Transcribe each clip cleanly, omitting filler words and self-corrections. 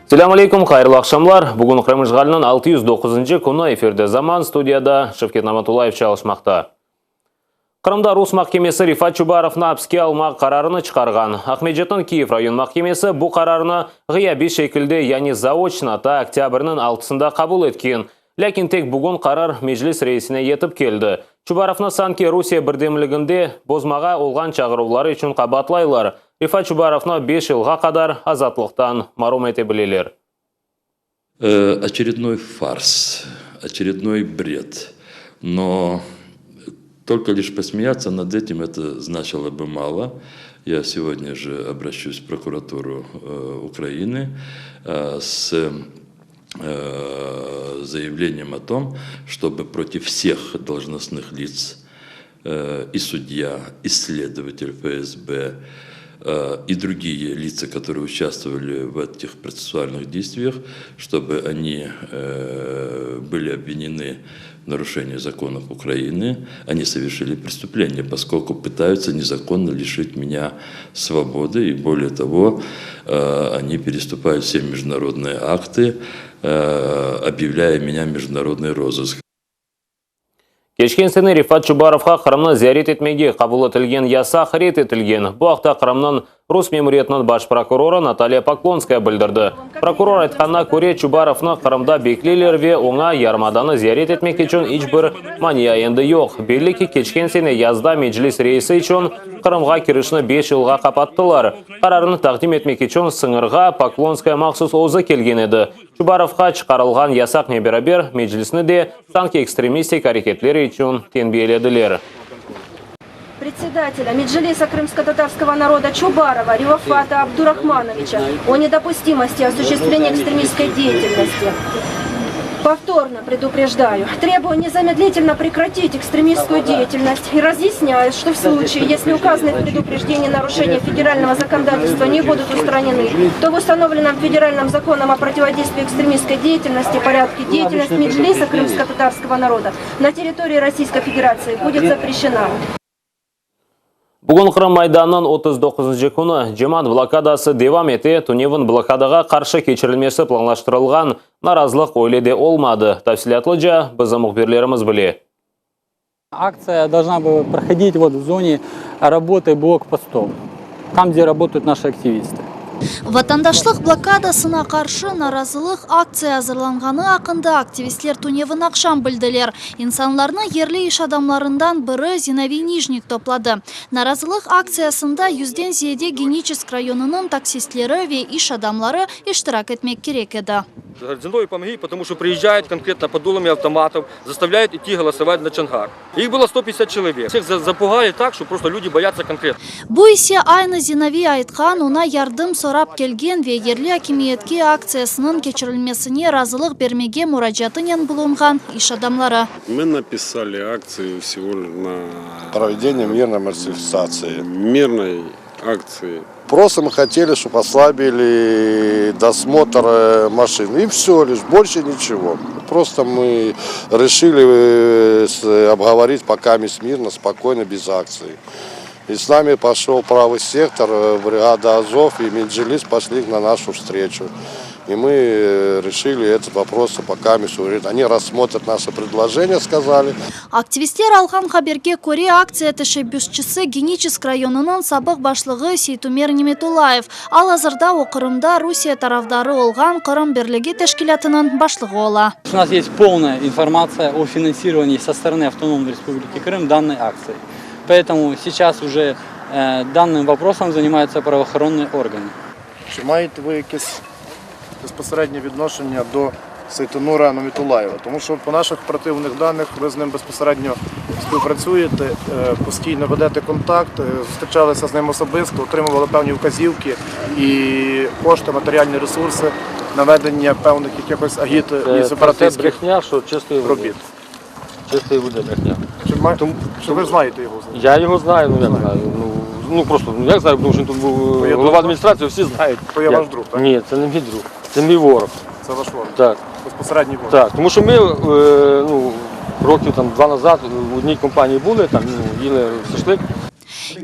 Selam aleykum, hayırlı akşamlar. Bugün Kırımızgalının 609. konu efirde zaman studiyada Şevket Наматуллаев çalışmakta. Kırımda Rus mahkemesi Rifat Çubarov'ni hapsga almak kararını çıkargan. Ahmetjetin Kiyev rayon mahkemesi bu kararını gıyabi şekilde yani zaochno ta oktyabrning 6'sında kabul etken. Lakin tek bugün karar meclis reisine yetip keldi. Çubarovni sanki Rusiya birdemliginde bozmaga olgan çağıruvları için qabatlaylar. Rifat Çubarovni 5 yılga kadar azatlıktan mahrum etebilirler. Очередной фарс, очередной бред. Но только лишь посмеяться над этим это значило бы мало. Я сегодня же обращусь в прокуратуру Украины с заявлением о том, чтобы против всех должностных лиц, и судья, и следователь ФСБ, и другие лица, которые участвовали в этих процессуальных действиях, чтобы они были обвинены в нарушении законов Украины, они совершили преступление, поскольку пытаются незаконно лишить меня свободы, и более того, они переступают все международные акты, объявляя меня в международный розыск. Кечкен сені Рифат Чубаровға Қырымны зиярет етмеге қабыл етілген ясақ рет етілген. Бұл ақта Қырымның Рус мемориетінің баш прокуроры Наталья Поклонская білдірді. Прокурор айтқанына көре Чубаровны Қырымда беклейлер ве оңа ярмаданы зиярет етмек үшін ешбір мания енді жоқ. Белі ки кечкен сені язда меджлис рейсі үшін Қырымға кірішіні 5 жылға қапаттылар. Қарарыны тақдим етмек үшін сыңырға Поклонская мақсус озы келген еді. Чубаровға чықарылған ясақ не берабер меджлисіні де санки экстремистик әрекетлері үшін тенбиеледілер. Председателя Меджлиса крымско-татарского народа Чубарова Ривафата Абдурахмановича о недопустимости осуществления экстремистской деятельности. Повторно предупреждаю, требую незамедлительно прекратить экстремистскую деятельность и разъясняю, что в случае, если указанные в предупреждении нарушения федерального законодательства не будут устранены, то в установленном федеральным законом о противодействии экстремистской деятельности порядке деятельность Меджлиса крымско-татарского народа на территории Российской Федерации будет запрещена. Бүгін Қырым майданының 39-жы күні Жеман блокадасы девам ете, Туневін блокадаға қаршы кечірілмесі планлаштырылған наразылық ойледе олмады. Тәфсилатлы жа біздің мұхбирлеріміз біле. Акция должна была проходить в зоне работы блокпостов, там, где работают наши активисты. Ватандашлық блокадасына қаршы наразылық акция hazırlanғаны ақында активистлер Туневін ақшам білділер. İnsanlarını yerli iş adamlarından biri Zinaviy Nijnik topladı. Narazılıq akциясында 100-ден зиеде Геническ районының таксистлері ve iş adamları iştirak etmek gerek еді. Городзиной помоги, потому что приезжают конкретно под дулами автоматов, заставляют идти голосовать на Чангар. Их было 150 человек. Всех запугали так, что просто люди боятся конкретно. Bu ise aynı Zinaviy айтқан, ona yardım sorap kelgen ve yerli hakimiyetki akциясының keçirilmesine razılık bermege müracaatinen bulungan iş adamları. Мы написали акцию всего на проведение мирной маршрутизации. Мирной акции. Просто мы хотели, чтобы ослабили досмотр машин. И все лишь, больше ничего. Просто мы решили обговорить пока мирно, спокойно, без акций. И с нами пошел правый сектор, бригада Азов и Меджлис пошли на нашу встречу. И мы решили этот вопрос пока они рассмотрят наше предложение, сказали. Aktivistler алған хаберге көре акция тәшеббүсчісі Геническ районының сабық башлығы Сейтумер Неметуллаев. Ал азырда о Қырымда Русия тарафдары олған Қырым Бірлігі тәшкилатының башлығы ола. У нас есть полная информация о финансировании со стороны Автономной Республики Крым данной акции. Поэтому сейчас уже данным вопросом занимаются правоохоронные органы. Чи маєте ви якесь безпосереднє відношення до Сейтунура Неметуллаєва? Тому що по наших оперативних даних ви з ним безпосередньо співпрацюєте, постійно ведете контакт, зустрічалися з ним особисто, отримували певні вказівки і кошти, матеріальні ресурси на ведення певних якихось агіт і сепаратистських брехня, що чистої робіт. Чистої води брехня. Чи ви знаєте його? Я його знаю, ну як знаю. Ну просто, як знаю, тому що він тут був голова адміністрації, всі знають. То я ваш друг, так? Ні, це не мій друг. Це мій ворог. Це ваш ворог? Так. Безпосередній ворог? Так, тому що ми років там 2 назад в одній компанії були, там їли шашлик.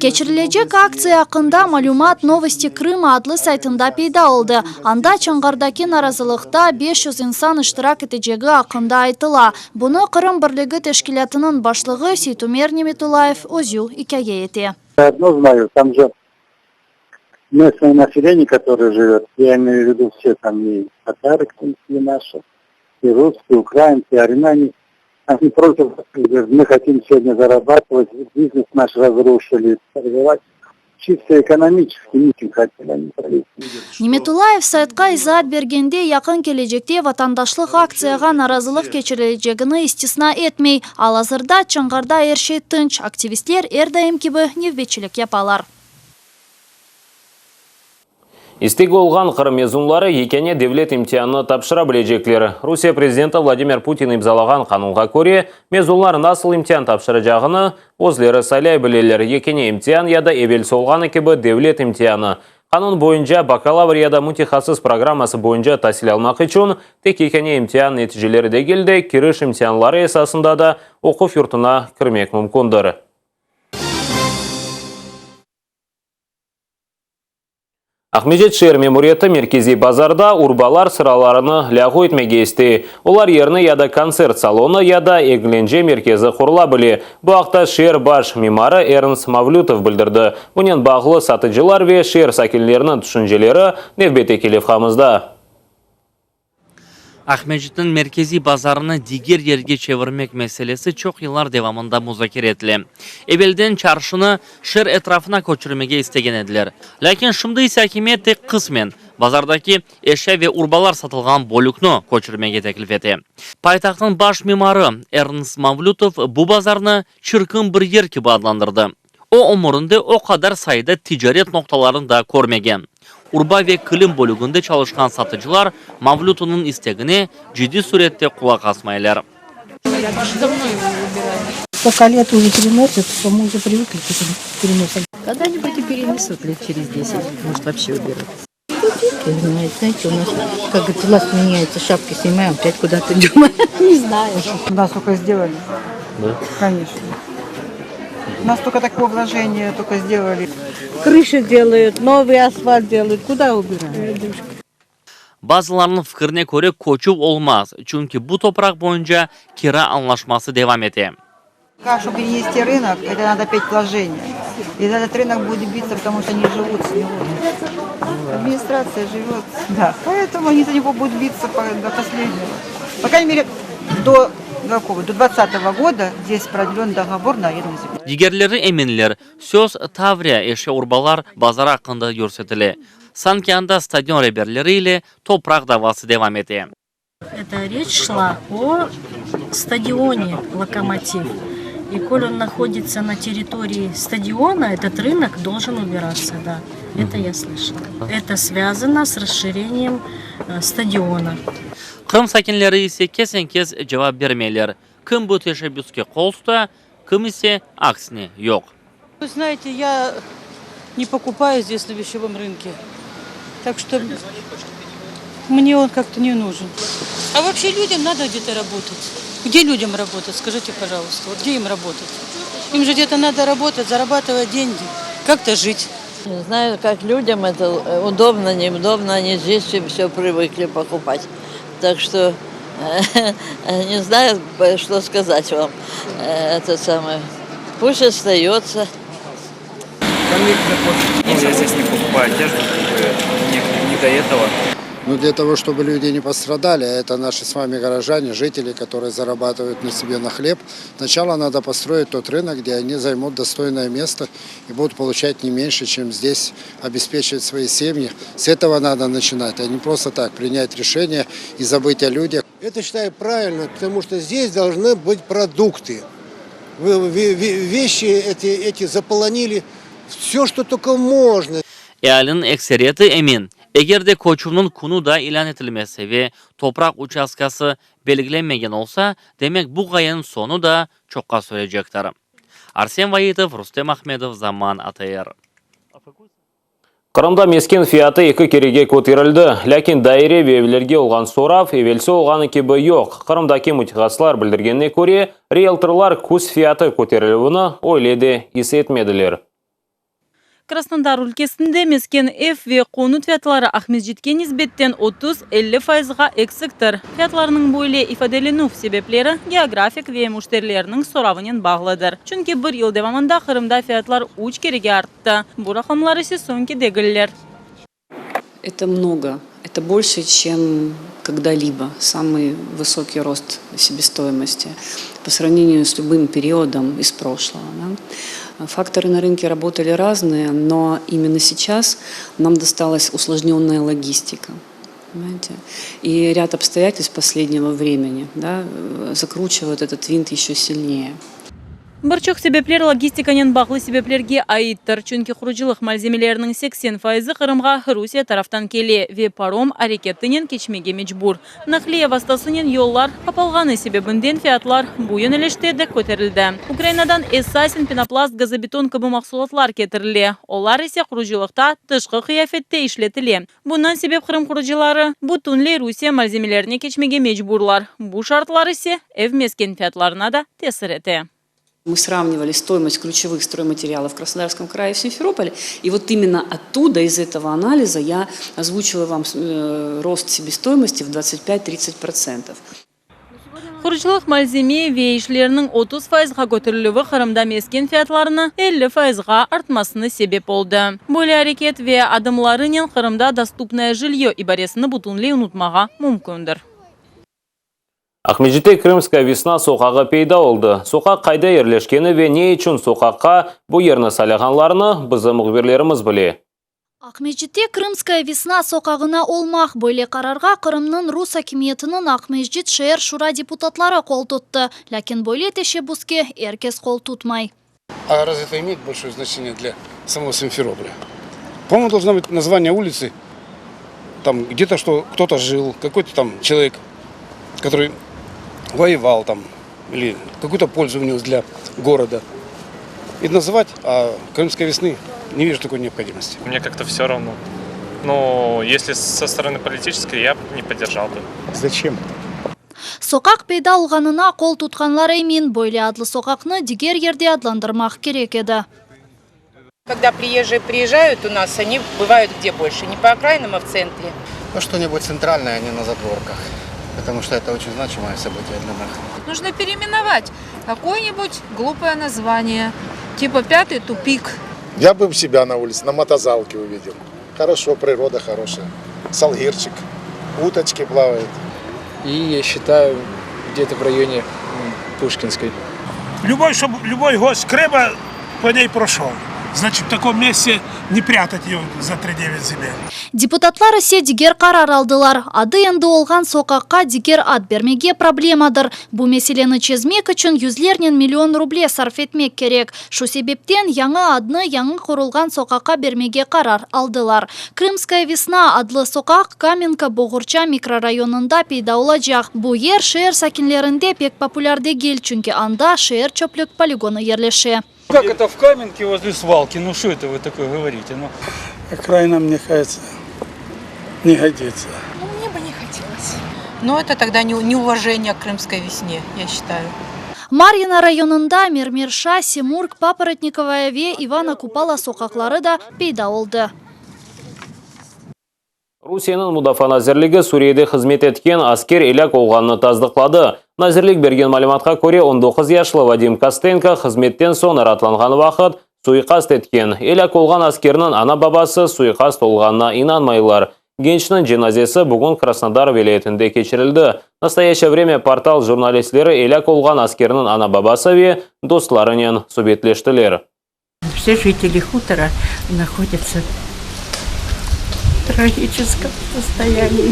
Кечирилежек акция акында малюмат новости Крыма адлы сайтында пейда oldu. Анда Чаңгардаки наразылыкта 500 инсан иштирак этежеги акында айтыла. Буны Кырым Бирлиги тешкилатынын башлыгы Сейтумер Неметулаев өзү икеге эти. Одно знаю, там же местное население, которое живет, я имею в виду все там и татары, и наши, и русские, украинцы, армяне. Они против, мы хотим сегодня зарабатывать, бизнес наш разрушили, торговать. Чисто экономический митинг хотели, они правительство. Неметулаев сайтка изаат бергенде якын келечекте ватандашлык акцияга наразылык кечирилежегини истисна этмей, ал азырда Чаңгарда эршей тынч, активисттер эр дайым киби невбетчилик япалар. Истеги олған Қырым мезунлары екене девлет имтиhanını тапшыра білежеклер. Русия президенті Владимир Путин имзалаған қанунға көре, мезунлар насыл имтиhan тапшырacağını өзлері сайлай білелер. Екене имтиhan яда эбел солғаны кебі девлет имтиhanı. Қанун бойынша бакалавр яда мутихасыз программасы бойынша тәсіл алмақ үшін тек екене имтиhan нәтижелері де келді, кириш имтиhanлары esasında да оқу yurtuna кірмек мүмкіндір. Ахмеджет шер мемориеті меркези базарда урбалар сыраларыны лягу етмеге есті. Олар ерні яда концерт салоны яда егленже меркезі құрла біле. Бұақта шер баш мемары Эрнст Мавлютов білдірді. Бұнен бағылы сатыжылар ве шер сакелерінің түшінжелері невбете келев қамызда. Ахмеджеттің меркези базарыны дигер ерге çevirmek meselesi çok yıllar devamında muzakere etili. Ebelden çarşını şehir etrafına köçürmege istegen ediler. Lakin şimdi ise hakimiyet tek kısmen bazardaki eşya ve urbalar satılgan boluknu köçürmege teklif etti. Paytaxtın baş mimarı Ernst Mavlutov bu bazarını çırkın bir yer gibi adlandırdı. O umurunda o kadar sayıda ticaret noktalarını da görmegen. Urba ve kılım bölümünde çalışkan satıcılar Mavlutov'un isteğine ciddi surette kulak asmaylar. Пока лет уже переносят, то мы уже привыкли к этим переносам. Когда-нибудь и перенесут лет через 10, может вообще уберут. Знаете, у нас, как говорится, власть меняется, шапки снимаем, опять куда-то идем. Не знаю. У нас только сделали. Да? Конечно. У нас только такое вложение только сделали. Крыши делают, новый асфальт делают. Куда убирают? Bazılarının fikrine göre koçup olmaz. Çünkü bu toprak boyunca kira anlaşması devam etti. Чтобы перенести рынок, это надо опять вложения. И этот рынок будет биться, потому что они живут с него. Администрация живет. Да. Поэтому они за него будут биться до последнего. По крайней мере, до 2020 года здесь продлен договор на аренду земли. Diğerleri eminler, söz tavriye eşya urbalar bazarı hakkında görsetili. Sanki anda stadion rehberleriyle toprak davası devam etti. Это речь шла о стадионе «Локомотив». И коль он находится на территории стадиона, этот рынок должен убираться, да. Это я слышала. Это связано с расширением стадиона. Kırım sakinleri ise kesin-kes cevap vermeyler. Kim bu teşebbüske kol tuta, kim ise aksine yok. Вы знаете, я не покупаю здесь на вещевом рынке. Так что мне он как-то не нужен. А вообще людям надо где-то работать. Где людям работать, скажите, пожалуйста, вот где им работать? Им же где-то надо работать, зарабатывать деньги, как-то жить. Не знаю, как людям это удобно, неудобно, они здесь все привыкли покупать. Так что не знаю, что сказать вам. Это самое. Пусть остается. Я здесь не покупаю одежду, не до этого. Но для того, чтобы люди не пострадали, а это наши с вами горожане, жители, которые зарабатывают на себе на хлеб, сначала надо построить тот рынок, где они займут достойное место и будут получать не меньше, чем здесь, обеспечивать свои семьи. С этого надо начинать, а не просто так принять решение и забыть о людях. Это, считаю, правильно, потому что здесь должны быть продукты. Вещи эти заполонили все, что только можно. Ehalinin ekseriyeti emin. Eğer de koçunun konu da ilan edilmesi ve toprak uçaskası belirlenmegen olsa, demek bu gayenin sonu da çokka sürecektir. Arsen Vayitov, Rustem Ahmedov, Zaman Atayır. Қырымда мескен фияты екі кереге көтерілді. Ләкин дайыре вебелерге олған сорав, евелсе олғаны кебі yok. Қырымдаки мутихаслар білдіргенне көре, риэлторлар көз фияты көтерілуіні ойледі, есетмеділер. Краснодар өлкесінде мескен FV қонут фиятлары Ахмеджитке низбеттен 30-50%ға эксіктір. Фиятларының бойле ифаделену себеплері географик ве муштерлерінің соравынен бағладыр. Чүнки бір ел девамында Қырымда фиятлар уч кереге артты. Бұл рақымлары сезонки дегілер. Это много. Это больше, чем когда-либо. Самый высокий рост себестоимости по сравнению с любым периодом из прошлого. Да? Факторы на рынке работали разные, но именно сейчас нам досталась усложненная логистика. Понимаете? И ряд обстоятельств последнего времени, да, закручивают этот винт еще сильнее. Бірчок себеплер логистиканен бағлы себеплерге айыттыр. Чүнки құрыжылық мальземелерінің 80% Қырымға Русия тарафтан келе ве паром әрекеттінен кечмеге мечбур. Нақлия вастасынен yollar қапалғаны себебінден фиятлар бұйын әлештеді көтерілді. Украинадан эссасин, пенопласт, газобетон кыбы мақсулатлар кетірілі. Олар есе құрыжылықта тышқы қияфетте ішлетілі. Бұнан себеп Қырым құрыжылары бұтынле Русия мальземелеріне кечмеге мечбурлар. Бұ шартлар есе евмескен фиятларына да тесір еті. Мы сравнивали стоимость ключевых стройматериалов в Краснодарском крае и в Симферополе. И вот именно оттуда, из этого анализа, я озвучила вам рост себестоимости в 25-30%. Құрыжылық мальземе вейшлерінің 30%ға көтерілуі Қырымда мескен фиятларына 50%ға артмасыны себеп болды. Бөлі әрекет ве адымларынен Қырымда доступное жилье ибаресіні бұтынле ұнытмаға мүмкіндір. Ахмеджитте Крымская весна соқағы пейда oldu. Соқақ қайда ерлешкені ве не үшін соқаққа бұл ерні саляғанларыны бізі мұғберлеріміз біле. Ахмеджитте Крымская весна соқағына олмақ бөле қарарға Қырымның Рус акиметінің Ахмеджит шер шура депутатлары қол тұтты. Ләкин бөле теше буске еркес қол тұтмай. А разве это имеет большое значение для самого Симферополя? По-моему, должно быть название улицы, там где-то что кто-то жил, какой-то там человек, который воевал там, или какую-то пользу внес для города. И называть, а Крымской весны не вижу такой необходимости. Мне как-то все равно. Но если со стороны политической, я бы не поддержал бы. Зачем? Соқақ пейда алғанына қол тұтқанлар емен бөйле адлы соқақны дигер ерде адландырмақ керек еді. Когда приезжие приезжают у нас, они бывают где больше? Не по окраинам, а в центре. Ну, что-нибудь центральное, а не на задворках. Потому что это очень значимое событие для нас. Нужно переименовать какое-нибудь глупое название, типа «Пятый тупик». Я бы себя на улице, на мотозалке увидел. Хорошо, природа хорошая. Салгирчик, уточки плавают. И я считаю, где-то в районе Пушкинской. Любой гость Крыма по ней прошел. Значит, в таком месте не прятать ее за 3-9 земель. Депутатлар ісе дигер қарар алдылар. Ады енді олған соқаққа дигер ат бермеге проблемадыр. Бұл меселені чезмек үшін $100 миллион рубле сарф етмек керек. Шу себептен яңы адны яңы құрылған соқаққа бермеге қарар алдылар. Крымская весна адлы соқақ Каменка Боғырча микрорайонында пейда олajaq. Бұл ер шер сакинлерінде пек популярде гел, чүнки анда шер чөплік полигоны ерлеше. Как это в Каменке возле свалки? Ну что это вы такое говорите? Ну? Окраина, мне кажется, не годится. Ну, мне бы не хотелось. Но это тогда неуважение к Крымской весне, я считаю. Марьина районында Мирмирша, Семург, Папоротниковая ве Ивана Купала соқақлары да пейда oldu. Русияның Мудафа Назирлігі Сүрейде қызмет еткен аскер елек олғанны таздықлады. Назирлік берген малиматқа көре 19 яшлы Вадим Костенко қызметтен соң аратланған вақыт суйқаст еткен. Елек олған аскерінің ана бабасы суйқаст олғанына инанмайлар. Геншінің женазесі бүгін Краснодар вилаетінде кечірілді. Настоящее время портал журналистлері елек олған аскерінің ана бабасы ве достларынен субетлештілер. Все жители хутора находятся в трагическом состоянии.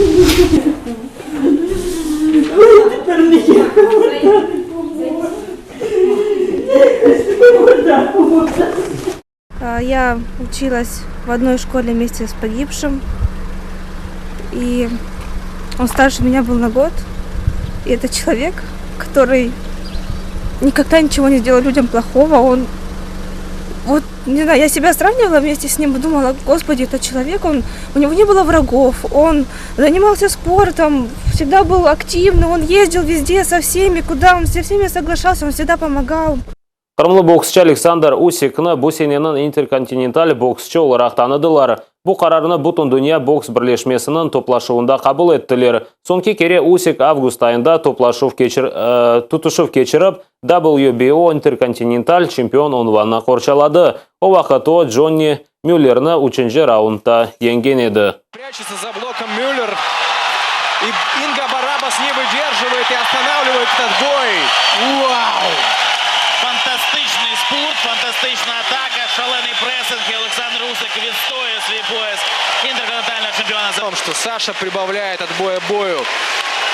Я училась в одной школе вместе с погибшим, и он старше меня был на год. И это человек, который никогда ничего не сделал людям плохого. Он вот не знаю, я себя сравнивала вместе с ним и думала, господи, этот человек, у него не было врагов, он занимался спортом, всегда был активный, он ездил везде со всеми, куда он со всеми соглашался, он всегда помогал. Қырымлы боксшы Александр Усикны бұл сененің интерконтиненталь боксшы оларақ таныдылар. Бұл қарарыны бұтын дүния бокс бірлешмесінің топлашуында қабыл еттілер. Сонки кере Усик август айында тұтышып кечіріп, WBO интерконтиненталь чемпион онванна қорчалады. О вақыт о Джонни Мюллерні 3-ші раундта енген еді. Прячется за блоком Мюллер. И Инга Барабас не выдерживает и останавливает этот бой. Вау! Фантастичний спорт, фантастична атака, шалений пресинг і Олександр Усик відстоює свій пояс інтерконтинентального чемпіона. Том, что Саша прибавляет от боя к бою.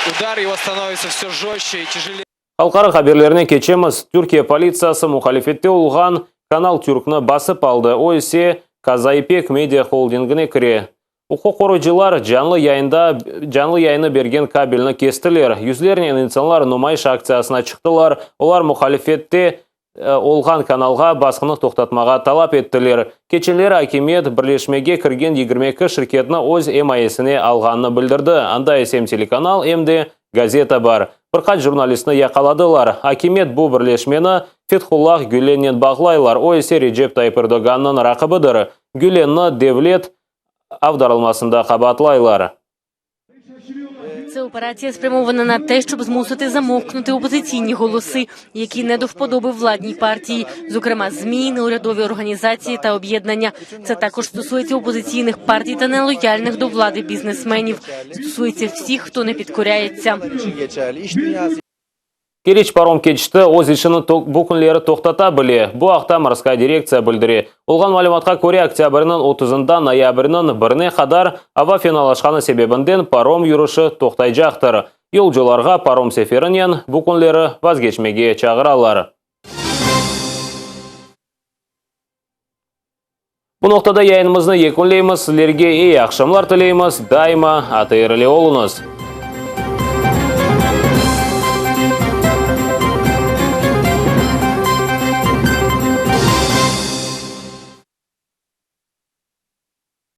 Удар его становится все жестче и тяжелее. Халқары хаберлеріне кечеміз. Түркия полициясы мұхалифетте олған канал Түркні басып алды. Ойсе Казайпек медиа холдингіне кіре. Құқық қорғаушылар жанлы яйыны берген кабеліні кестілер. Юзлерінен инсанлар нумайш акциясына шықтылар. Олар мұхалифетте олған каналға басқыны тоқтатмаға талап еттілер. Кечелер акимет бірлешмеге кірген 22 шіркетіні өз МАСіне алғанны білдірді. Анда СМ телеканал, МД газета бар. Бірқат журналистіні яқаладылар. Акимет бұл бірлешмені Фетхуллах Гюленнен бағлайлар. Ойсе Реджеп Тайып Эрдоганның рақыбыдыр. Гюленні Девлет авдаралмасында қабатлайлар. Це операція спрямована на те, щоб змусити замовкнути опозиційні голоси, які не до вподоби владній партії, зокрема ЗМІ, неурядові організації та об'єднання. Це також стосується опозиційних партій та нелояльних до влади бізнесменів. Стосується всіх, хто не підкоряється. Кереч паром кечті өз ішіні бұкінлері тоқтата біле. Бұл ақта морская дирекция білдіре. Олған малыматқа көре октябрінің 30-ында ноябрінің 1-не қадар ава финалашқаны себебінден паром юрышы тоқтай жақтыр. Yolcularga паром сеферінен бұкінлері вазгечмеге чағыралар. Бұл ноқтада яйынымызны екінлейміз, сілерге ей ақшамлар тілейміз, дайма атайырлы олыңыз.